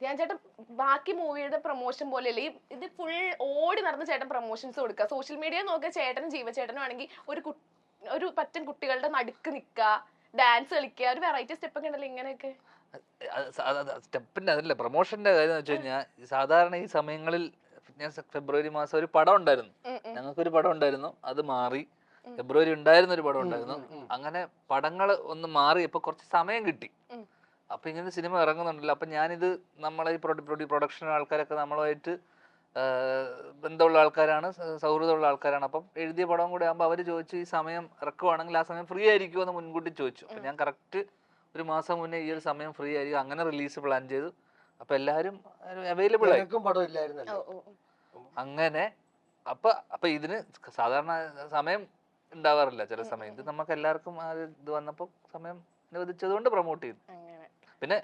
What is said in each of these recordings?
ഞാൻ ചേട്ടൻ ബാക്കി മൂവിയുടെ പ്രൊമോഷൻ പോലെയല്ല ഇത് ഫുൾ ഓടി നടന്ന് ചേട്ടൻ പ്രൊമോഷൻസ് കൊടുക്കുക. സോഷ്യൽ മീഡിയ നോക്കുക, ചേട്ടനും ജീവചേട്ടനും ആണെങ്കിൽ ഒരു പറ്റൻ കുട്ടികളുടെ നടുക്ക് നിൽക്കുക, ഡാൻസ് കളിക്കുക, ഒരു വെറൈറ്റി സ്റ്റെപ്പ് ഒക്കെ ഉണ്ടല്ലോ ഇങ്ങനെയൊക്കെ. സ്റ്റെപ്പിന്റെ അതല്ല പ്രൊമോഷന്റെ കാര്യം എന്ന് വെച്ച് കഴിഞ്ഞാൽ സാധാരണ ഈ സമയങ്ങളിൽ ഞാൻ ഫെബ്രുവരി മാസം ഒരു പടം ഉണ്ടായിരുന്നു, ഞങ്ങൾക്കൊരു പടം ഉണ്ടായിരുന്നു, അത് മാറി. ഫെബ്രുവരി ഉണ്ടായിരുന്ന ഒരു പടം ഉണ്ടായിരുന്നു. അങ്ങനെ പടങ്ങൾ ഒന്ന് മാറി ഇപ്പൊ കുറച്ച് സമയം കിട്ടി. അപ്പൊ ഇങ്ങനെ സിനിമ ഇറങ്ങുന്നുണ്ടല്ലോ. അപ്പൊ ഞാനിത് നമ്മളെ ഈ പ്രൊഡക്ഷൻ ആൾക്കാരൊക്കെ നമ്മളുമായിട്ട് ബന്ധമുള്ള ആൾക്കാരാണ്, സൗഹൃദമുള്ള ആൾക്കാരാണ്. അപ്പം എഴുതിയ പടം കൂടെ ആകുമ്പോൾ അവർ ചോദിച്ചു ഈ സമയം ഇറക്കുവാണെങ്കിൽ ആ സമയം ഫ്രീ ആയിരിക്കുമോ എന്ന് മുൻകൂട്ടി ചോദിച്ചു. അപ്പൊ ഞാൻ കറക്റ്റ് ഒരു മാസം മുന്നേ ഈ ഒരു സമയം ഫ്രീ ആയിരിക്കും, അങ്ങനെ റിലീസ് പ്ലാൻ ചെയ്തു. അപ്പൊ എല്ലാരും അവൈലബിൾ ആയി. അങ്ങനെ അപ്പൊ ഇതിന് സാധാരണ സമയം ഉണ്ടാവാറില്ല ചില സമയം. ഇത് നമുക്ക് എല്ലാവർക്കും ഇത് വന്നപ്പോ സമയം അനുവദിച്ചതുകൊണ്ട് പ്രൊമോട്ട് ചെയ്തു. പിന്നെ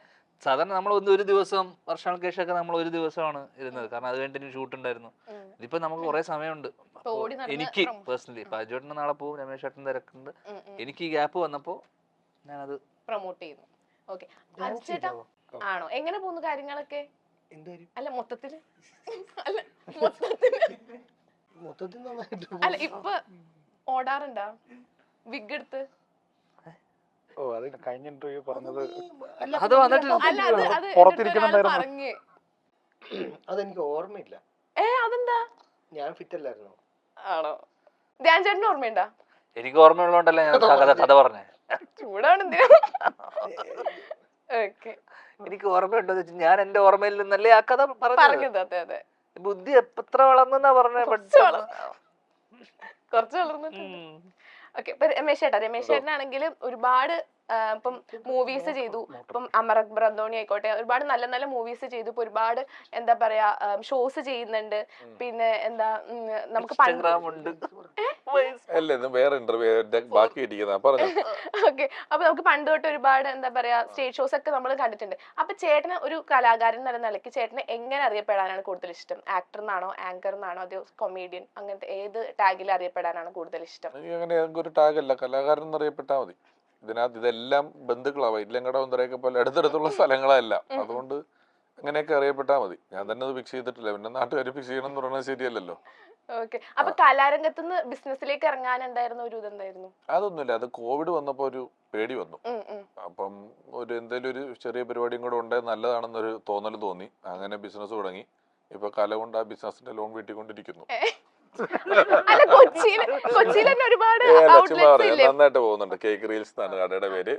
സാധാരണ നമ്മൾ ഒരു ദിവസം വർഷങ്ങൾക്ക് ശേഷമൊക്കെ നമ്മൾ ഒരു ദിവസമാണ് ഇരുന്നത്, കാരണം അത് കഴിഞ്ഞിട്ട് ഷൂട്ട് ഉണ്ടായിരുന്നു. ഇതിപ്പോ നമുക്ക് കുറെ സമയമുണ്ട്. എനിക്ക് പേഴ്സണലി ഇപ്പൊ അജുവേട്ടന് നാളെ പോകും, രമേശ് ചേട്ടൻ തിരക്കുണ്ട്. എനിക്ക് ഈ ഗ്യാപ്പ് വന്നപ്പോ ഞാനത് പ്രൊമോട്ട് ചെയ്യുന്നു. ഓക്കെ, ആണോ? എങ്ങനെ പോകുന്നു കാര്യങ്ങളൊക്കെ? അല്ല മൊത്തത്തില് അല്ല ഇപ്പൊ ഓടാറുണ്ടാ വിഗ് എടുത്ത്? കഴിഞ്ഞ ഇന്റർവ്യൂ പറഞ്ഞത് അതെനിക്ക് ഓർമ്മയില്ല. അതെന്താ? ഞാൻ ഫിറ്റ് അല്ലായിരുന്നു. ആണോ? ധ്യാൻ ചേട്ടന് ഓർമ്മയുണ്ടാ? എനിക്ക് ഓർമ്മയുള്ളതുകൊണ്ടല്ലേ ഞാൻ കഥ പറഞ്ഞേ. ചൂടാണ്. എനിക്ക് ഓർമ്മയുണ്ടോ ഞാൻ എന്റെ ഓർമ്മയിൽ നിന്നല്ലേ ആ കഥ പറഞ്ഞത്. അതെ അതെ. ബുദ്ധി എത്ര വളർന്നെന്നാ പറഞ്ഞേ? കുറച്ച് വളർന്നിട്ടുണ്ട്. ഓക്കെ, ഇപ്പൊ രമേശ് ചേട്ടനാണെങ്കിൽ ഒരുപാട് ഇപ്പം മൂവീസ് ചെയ്തു. ഇപ്പം അമർ അക്ബർ അന്തോണി ആയിക്കോട്ടെ, ഒരുപാട് നല്ല നല്ല മൂവീസ് ചെയ്തു. ഇപ്പൊ ഒരുപാട് എന്താ പറയാ ഷോസ് ചെയ്യുന്നുണ്ട്. പിന്നെ എന്താ നമുക്ക് ഓക്കെ, അപ്പൊ നമുക്ക് പണ്ട് തൊട്ട് ഒരുപാട് എന്താ പറയാ സ്റ്റേജ് ഷോസ് ഒക്കെ നമ്മൾ കണ്ടിട്ടുണ്ട്. അപ്പൊ ചേട്ടന് ഒരു കലാകാരൻ എന്ന നിലയ്ക്ക് ചേട്ടന് എങ്ങനെ അറിയപ്പെടാനാണ് കൂടുതൽ ഇഷ്ടം? ആക്ടർ എന്നാണോ, ആങ്കർ എന്നാണോ, അതോ കൊമേഡിയൻ, അങ്ങനത്തെ ഏത് ടാഗിൽ അറിയപ്പെടാനാണ് കൂടുതൽ ഇഷ്ടം? അങ്ങനെ ഒരു ടാഗല്ല, കലാകാരൻ എന്നറിയപ്പെട്ടാൽ മതി. ഇതിനകത്ത് ഇതെല്ലാം ബന്ധുക്കളാവാം, ഇല്ലങ്കട ഒന്നരയൊക്കെ പോലെ അടുത്തടുത്തുള്ള സ്ഥലങ്ങളല്ല. അതുകൊണ്ട് അങ്ങനെയൊക്കെ അറിയപ്പെട്ടാൽ മതി. ഞാൻ തന്നെ അത് ഫിക്സ് ചെയ്തിട്ടില്ല, പിന്നെ നാട്ടുകാർ ഫിക്സ് ചെയ്യണം എന്ന് പറഞ്ഞാൽ ശരിയല്ലല്ലോ. അപ്പൊ കലാരംഗത്തുനിന്ന് ബിസിനസ്സിലേക്ക് ഇറങ്ങാനുണ്ടായിരുന്ന ഒരു ഇതെന്തായിരുന്നു? അതൊന്നുമില്ല, അത് കോവിഡ് വന്നപ്പോ ഒരു പേടി വന്നു. അപ്പം എന്തെങ്കിലും ഒരു ചെറിയ പരിപാടിയും കൂടെ ഉണ്ടെങ്കിൽ നല്ലതാണെന്നൊരു തോന്നൽ തോന്നി. അങ്ങനെ ബിസിനസ് തുടങ്ങി. ഇപ്പൊ കല കൊണ്ട് ആ ബിസിനസിന്റെ ലോൺ വീട്ടിക്കൊണ്ടിരിക്കുന്നു. നന്നായിട്ട് പോകുന്നുണ്ട്. കേക്ക് റീൽസ് എന്നാണ് കടയുടെ പേര്.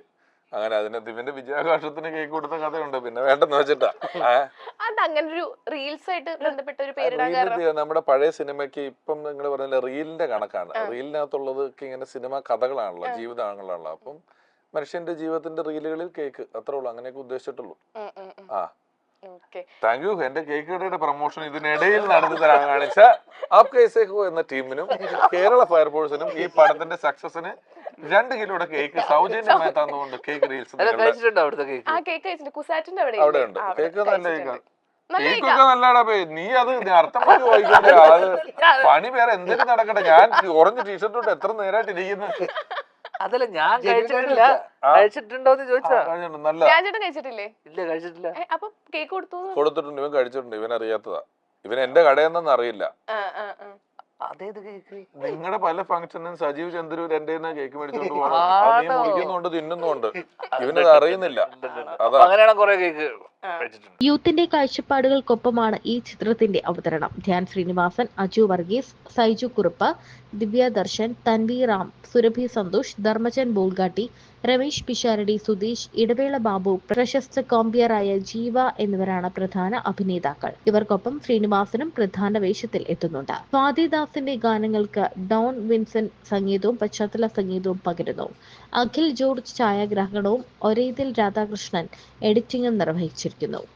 അങ്ങനെ അതിനകത്ത് ഇവന്റെ വിജയാഘോഷത്തിന് കേക്ക് കൊടുത്ത കഥയുണ്ട്. പിന്നെ വേണ്ടെന്ന് വെച്ചിട്ടാ നമ്മുടെ പഴയ സിനിമയ്ക്ക് ഇപ്പം നിങ്ങൾ പറഞ്ഞ റീലിന്റെ കണക്കാണ്. റീലിനകത്തുള്ളത് ഇങ്ങനെ സിനിമ കഥകളാണല്ലോ, ജീവിതങ്ങളാണല്ലോ. അപ്പം മനുഷ്യന്റെ ജീവിതത്തിന്റെ റീലുകളിൽ കേക്ക്, അത്രേ ഉള്ളൂ. അങ്ങനെയൊക്കെ ഉദ്ദേശിച്ചിട്ടുള്ളൂ. Thank you. എന്റെ കേക്ക് കടയുടെ പ്രൊമോഷൻ ഇതിനിടയിൽ നടന്നു തരാൻ കാണിച്ച ആപ് കൈസേ ഹോ എന്ന ടീമിനും കേരള ഫയർഫോഴ്സിനും ഈ പടത്തിന്റെ സക്സസിന് 2 കിലോയുടെ കേക്ക് സൗജന്യമായി തന്നുകൊണ്ട് കേക്ക് റീൽസ് അവിടെ ഉണ്ട്. കേക്ക് നല്ല കേക്കൊക്കെ നല്ലടാ. നീ അത് അർത്ഥം പറഞ്ഞു പോയിക്കോട്ടെ. അത് പണി വേറെ എന്തെങ്കിലും നടക്കട്ടെ. ഞാൻ ഓറഞ്ച് ടീഷർട്ട് തൊട്ട് എത്ര നേരമായിട്ട് ഇരിക്കുന്നത്. അതല്ല, ഞാൻ കഴിച്ചിട്ടില്ല. കഴിച്ചിട്ടുണ്ടോന്ന് ചോദിച്ചാ? കഴിച്ചിട്ടില്ലേ? ഇല്ല, കഴിച്ചിട്ടില്ല. അപ്പൊ കേക്ക് കൊടുത്തിട്ടുണ്ട്. ഇവൻ കഴിച്ചിട്ടുണ്ട്. ഇവൻ അറിയാത്തതാ. ഇവൻ എന്റെ കടയെന്നൊന്നും അറിയില്ല. നിങ്ങളുടെ പല ഫംഗ്ഷനും സജീവ് ചന്ദ്രൂർ എന്റെ കേക്ക് മേടിച്ചോണ്ട് പോകണം. മുറിക്കുന്നുണ്ട്, തിന്നുന്നുണ്ട്. ഇവനത് അറിയുന്നില്ല. അങ്ങനെയാണ് കുറെ കേക്ക്. യൂത്തിന്റെ കാഴ്ചപ്പാടുകൾക്കൊപ്പമാണ് ഈ ചിത്രത്തിന്റെ അവതരണം. ധ്യാൻ ശ്രീനിവാസൻ, അജു വർഗീസ്, സൈജു കുറുപ്പ്, ദിവ്യ ദർശൻ, തൻവി റാം, സുരഭി സന്തോഷ്, ധർമ്മജൻ ബോൾഗാട്ടി, രമേശ് പിഷാരടി, സുധീഷ്, ഇടവേള ബാബു, പ്രശസ്ത കോമ്പിയറായ ജീവ എന്നിവരാണ് പ്രധാന അഭിനേതാക്കൾ. ഇവർക്കൊപ്പം ശ്രീനിവാസനും പ്രധാന വേഷത്തിൽ എത്തുന്നുണ്ട്. സ്വാതിദാസിന്റെ ഗാനങ്ങൾക്ക് ഡോൺ വിൻസെന്റ് സംഗീതവും പശ്ചാത്തല സംഗീതവും പകരുന്നു. അഖിൽ ജോർജ് ഛായാഗ്രാഹകണവും ഒരേതിൽ രാധാകൃഷ്ണൻ എഡിറ്റിംഗും നിർവഹിച്ചിരിക്കുന്നു.